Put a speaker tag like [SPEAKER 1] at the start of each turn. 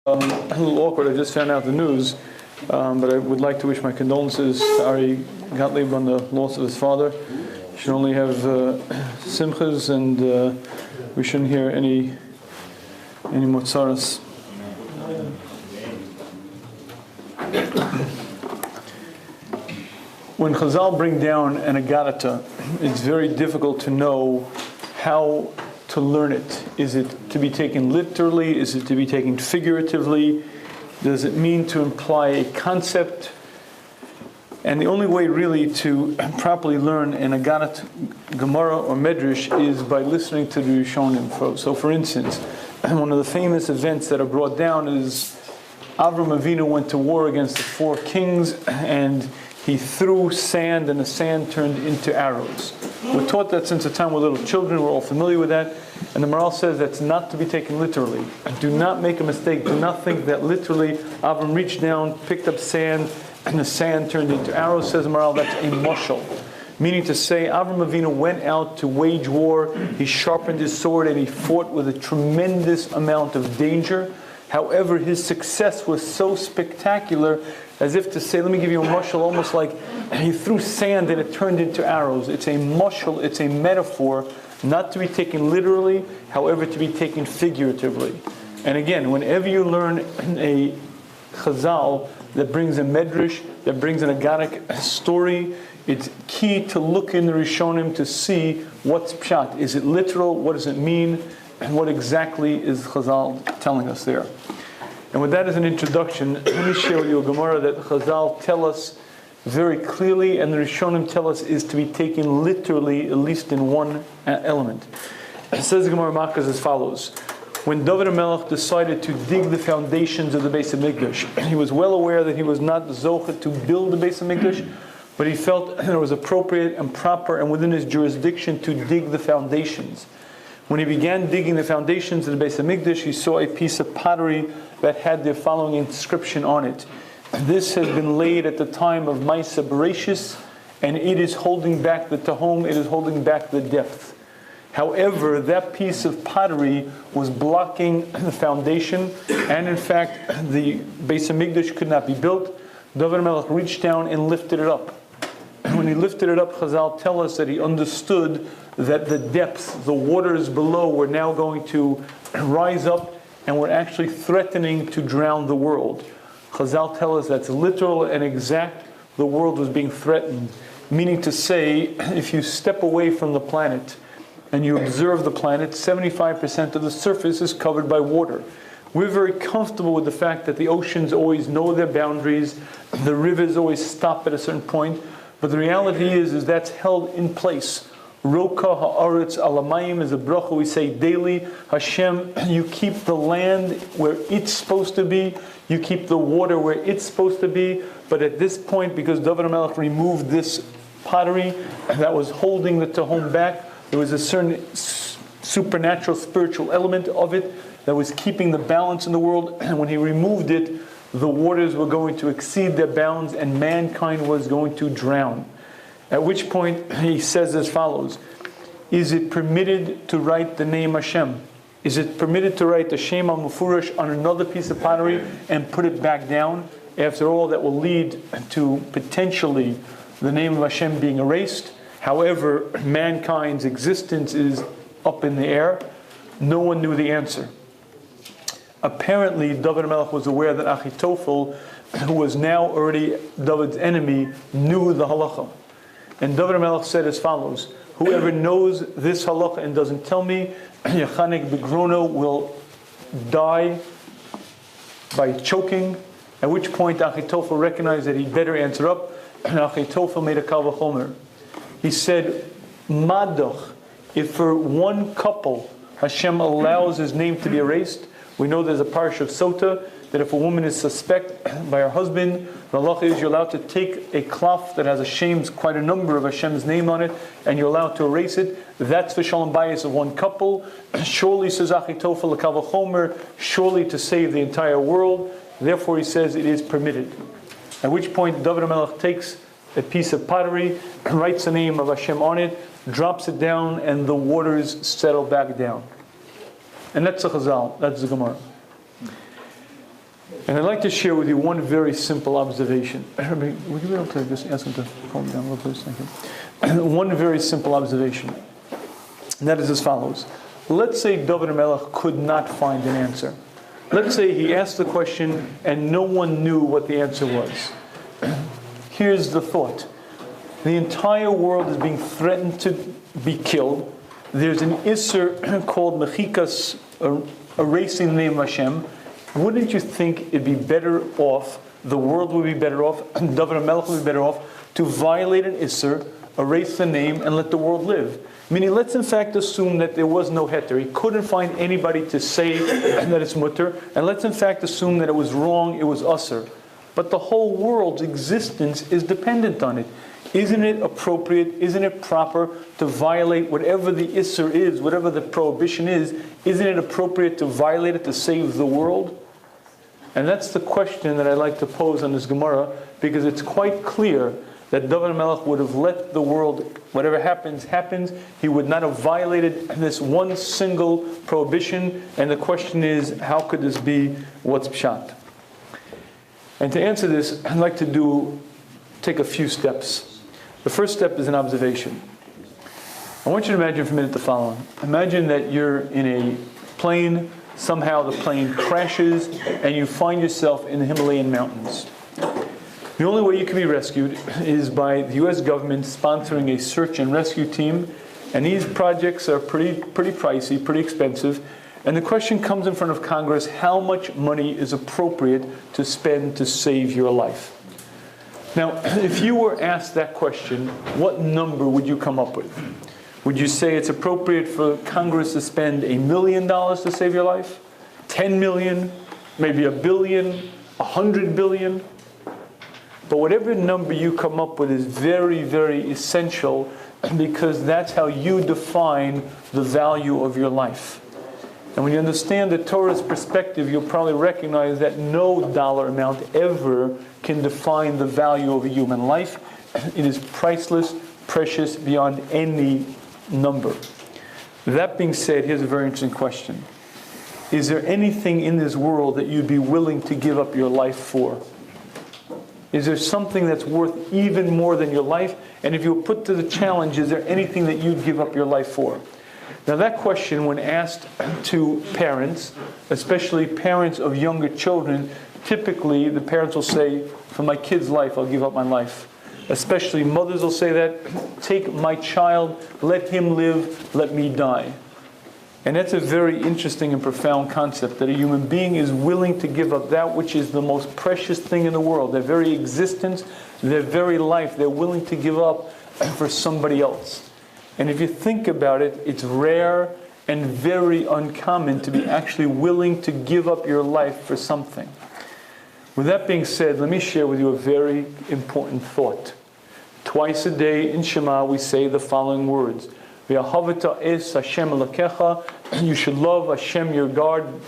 [SPEAKER 1] A little awkward. I just found out the news, but I would like to wish my condolences to Ari Gottlieb on the loss of his father. He should only have simchas, and we shouldn't hear any motzaras. When Chazal bring down an agadata, it's very difficult to know how to learn it. Is it to be taken literally? Is it to be taken figuratively? Does it mean to imply a concept? And the only way really to properly learn an Agadat, Gemara, or Medrash is by listening to the Rishonim. So for instance, one of the famous events that are brought down is Avram Avinu went to war against the 4 kings, and he threw sand, and the sand turned into arrows. We're taught that since the time we're little children. We're all familiar with that. And the Maral says that's not to be taken literally. Do not make a mistake. Do not think that literally Avram reached down, picked up sand, and the sand turned into arrows. Says the Maral, that's a mashal. Meaning to say, Avram Avinu went out to wage war. He sharpened his sword and he fought with a tremendous amount of danger. However, his success was so spectacular, as if to say, let me give you a mashal, almost like he threw sand and it turned into arrows. It's a mashal, it's a metaphor, not to be taken literally, however, to be taken figuratively. And again, whenever you learn a chazal that brings a medrash, that brings an agadic story, it's key to look in the Rishonim to see what's pshat. Is it literal? What does it mean? And what exactly is Chazal telling us there? And with that as an introduction, let me share with you a Gemara that Chazal tell us very clearly, and the Rishonim tell us is to be taken literally, at least in one element. It says the Gemara Makkos as follows. When David HaMelech decided to dig the foundations of the Beis HaMikdash, he was well aware that he was not zocheh to build the Beis HaMikdash, but he felt that it was appropriate and proper and within his jurisdiction to dig the foundations. When he began digging the foundations of the Beis HaMikdash, he saw a piece of pottery that had the following inscription on it. This has been laid at the time of Maisa Bereshis, and it is holding back the Tahom, it is holding back the depth. However, that piece of pottery was blocking the foundation, and in fact, the Beis HaMikdash could not be built. David HaMelech reached down and lifted it up. When he lifted it up, Chazal tell us that he understood that the depths, the waters below, were now going to rise up and were actually threatening to drown the world. Chazal tell us that's literal and exact. The world was being threatened. Meaning to say, if you step away from the planet and you observe the planet, 75% of the surface is covered by water. We're very comfortable with the fact that the oceans always know their boundaries, the rivers always stop at a certain point, but the reality is that's held in place. Roka ha'aretz alamayim is a bracha we say daily. Hashem, you keep the land where it's supposed to be, you keep the water where it's supposed to be, but at this point, because David HaMelech removed this pottery that was holding the Tahom back, there was a certain supernatural, spiritual element of it that was keeping the balance in the world, and when he removed it, the waters were going to exceed their bounds and mankind was going to drown. At which point he says as follows, is it permitted to write the name Hashem? Is it permitted to write the Shem al-Mufurash on another piece of pottery and put it back down? After all, that will lead to potentially the name of Hashem being erased. However, mankind's existence is up in the air. No one knew the answer. Apparently, David HaMelech was aware that Achitophel, who was now already David's enemy, knew the halacha. And David HaMelech said as follows, whoever knows this halacha and doesn't tell me, Yechanek Begrono will die by choking, at which point Achitophel recognized that he'd better answer up, and Achitophel made a kal v'chomer. He said, Madoch, if for one couple Hashem allows his name to be erased, we know there's a parish of Sota that if a woman is suspect by her husband, the halacha is you're allowed to take a cloth that has quite a number of Hashem's name on it, and you're allowed to erase it. That's the shalom bayis of one couple. Surely, says Achitophel, l'kal v'chomer, surely to save the entire world. Therefore, he says it is permitted. At which point, David HaMelech takes a piece of pottery, writes the name of Hashem on it, drops it down, and the waters settle back down. And that's the Chazal, that's the Gemara. And I'd like to share with you one very simple observation. Would you be able to just ask him to calm down a little, please? Thank you. One very simple observation. And that is as follows. Let's say David HaMelech could not find an answer. Let's say he asked the question and no one knew what the answer was. Here's the thought. The entire world is being threatened to be killed. There's an Isser called Mechikas, erasing the name of Hashem. Wouldn't you think it'd be better off, the world would be better off, David HaMelech would be better off, to violate an Isser, erase the name, and let the world live? Meaning, let's in fact assume that there was no heter. He couldn't find anybody to say that it's mutter. And let's in fact assume that it was wrong, it was usser. But the whole world's existence is dependent on it. Isn't it appropriate, isn't it proper to violate whatever the isser is, whatever the prohibition is? Isn't it appropriate to violate it to save the world? And that's the question that I'd like to pose on this Gemara, because it's quite clear that David HaMelech would have let the world, whatever happens, happens. He would not have violated this one single prohibition. And the question is, how could this be? What's pshat? And to answer this, I'd like to take a few steps. The first step is an observation. I want you to imagine for a minute the following. Imagine that you're in a plane. Somehow the plane crashes and you find yourself in the Himalayan mountains. The only way you can be rescued is by the U.S. government sponsoring a search and rescue team. And these projects are pretty pricey, pretty expensive. And the question comes in front of Congress, how much money is appropriate to spend to save your life? Now, if you were asked that question, what number would you come up with? Would you say it's appropriate for Congress to spend $1 million to save your life? 10 million? Maybe $1 billion? 100 billion? But whatever number you come up with is very, very essential, because that's how you define the value of your life. And when you understand the Torah's perspective, you'll probably recognize that no dollar amount ever can define the value of a human life. It is priceless, precious, beyond any number. That being said, here's a very interesting question. Is there anything in this world that you'd be willing to give up your life for? Is there something that's worth even more than your life? And if you were put to the challenge, is there anything that you'd give up your life for? Now that question, when asked to parents, especially parents of younger children, typically the parents will say, for my kid's life, I'll give up my life. Especially mothers will say that, take my child, let him live, let me die. And that's a very interesting and profound concept, that a human being is willing to give up that which is the most precious thing in the world, their very existence, their very life, they're willing to give up for somebody else. And if you think about it, it's rare and very uncommon to be actually willing to give up your life for something. With that being said, let me share with you a very important thought. Twice a day in Shema we say the following words. You should love Hashem your God